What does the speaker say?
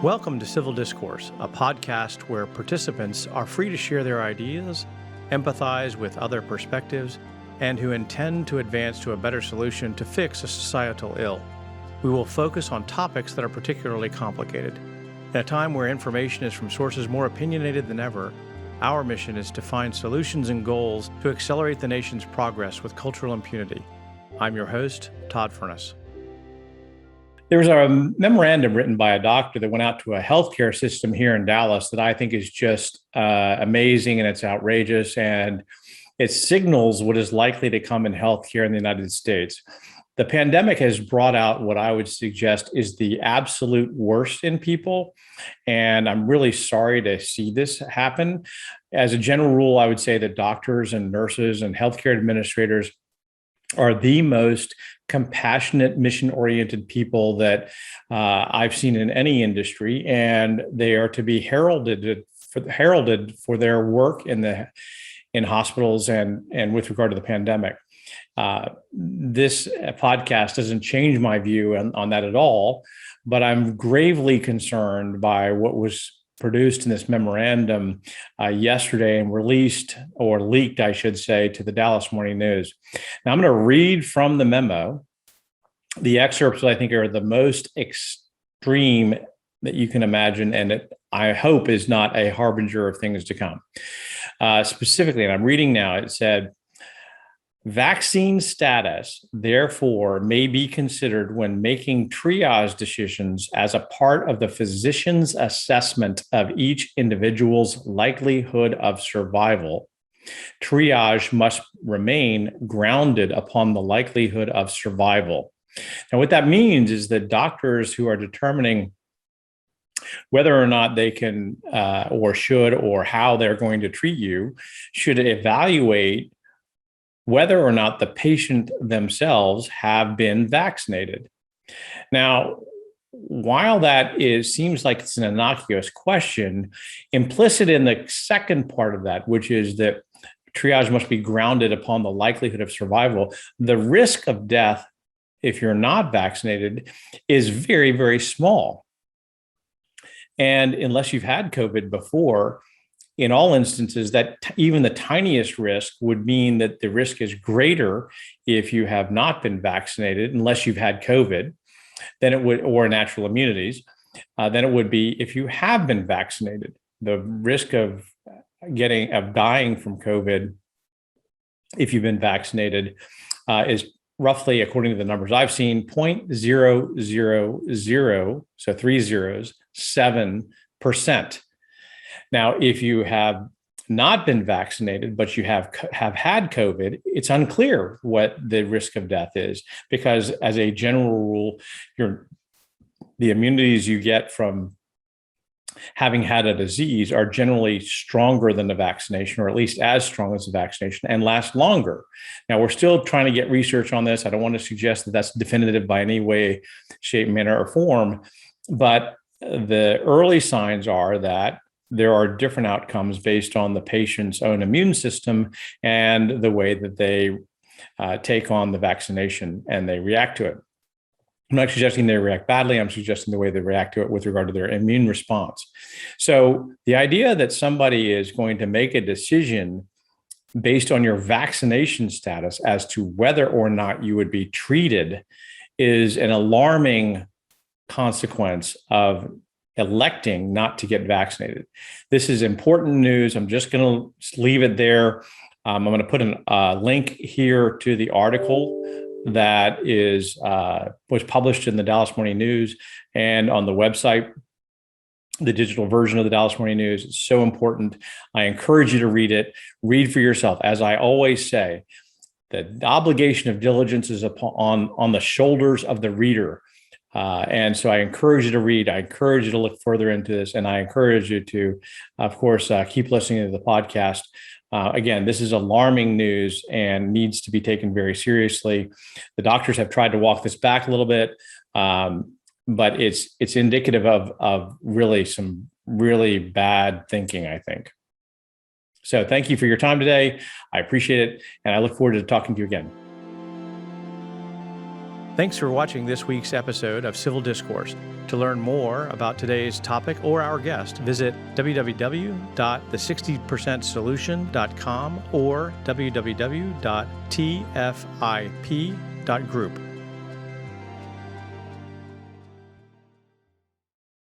Welcome to Civil Discourse, a podcast where participants are free to share their ideas, empathize with other perspectives, and who intend to advance to a better solution to fix a societal ill. We will focus on topics that are particularly complicated. In a time where information is from sources more opinionated than ever, our mission is to find solutions and goals to accelerate the nation's progress with cultural impunity. I'm your host, Todd Furniss. There was a memorandum written by a doctor that went out to a healthcare system here in Dallas that I think is just amazing, and it's outrageous, and it signals what is likely to come in healthcare in the United States. The pandemic has brought out what I would suggest is the absolute worst in people, and I'm really sorry to see this happen. As a general rule, I would say that doctors and nurses and healthcare administrators are the most compassionate, mission-oriented people that I've seen in any industry, and they are to be heralded for their work in hospitals and with regard to the pandemic. This podcast doesn't change my view on that at all, but I'm gravely concerned by what was produced in this memorandum yesterday and released, or leaked, I should say, to the Dallas Morning News. Now, I'm going to read from the memo the excerpts that I think are the most extreme that you can imagine, and it, I hope, is not a harbinger of things to come. Specifically, and I'm reading now, it said, vaccine status, therefore, may be considered when making triage decisions as a part of the physician's assessment of each individual's likelihood of survival. Triage must remain grounded upon the likelihood of survival. Now, what that means is that doctors who are determining whether or not they can or should or how they're going to treat you should evaluate whether or not the patient themselves have been vaccinated. Now, while that seems like it's an innocuous question, implicit in the second part of that, which is that triage must be grounded upon the likelihood of survival, the risk of death, if you're not vaccinated, is very, very small. And unless you've had COVID before, in all instances, that even the tiniest risk would mean that the risk is greater if you have not been vaccinated, unless you've had COVID, than it would, or natural immunities, than it would be if you have been vaccinated. The risk of dying from COVID, if you've been vaccinated, is roughly, according to the numbers I've seen, 0.000, so 7%. Now, if you have not been vaccinated, but you have had COVID, it's unclear what the risk of death is, because as a general rule, the immunities you get from having had a disease are generally stronger than the vaccination, or at least as strong as the vaccination, and last longer. Now, we're still trying to get research on this. I don't want to suggest that that's definitive by any way, shape, manner, or form, but the early signs are that there are different outcomes based on the patient's own immune system and the way that they take on the vaccination and they react to it. I'm not suggesting they react badly. I'm suggesting the way they react to it with regard to their immune response. So the idea that somebody is going to make a decision based on your vaccination status as to whether or not you would be treated is an alarming consequence of electing not to get vaccinated. This is important news. I'm just going to leave it there. I'm going to put a link here to the article that was published in the Dallas Morning News and on the website, the digital version of the Dallas Morning News. It's so important. I encourage you to read it. Read for yourself. As I always say, the obligation of diligence is on the shoulders of the reader. And so I encourage you to read. I encourage you to look further into this. And I encourage you to, of course, keep listening to the podcast. Again, this is alarming news and needs to be taken very seriously. The doctors have tried to walk this back a little bit, but it's indicative of really some really bad thinking, I think. So thank you for your time today. I appreciate it. And I look forward to talking to you again. Thanks for watching this week's episode of Civil Discourse. To learn more about today's topic or our guest, visit www.the60percentsolution.com or www.tfip.group.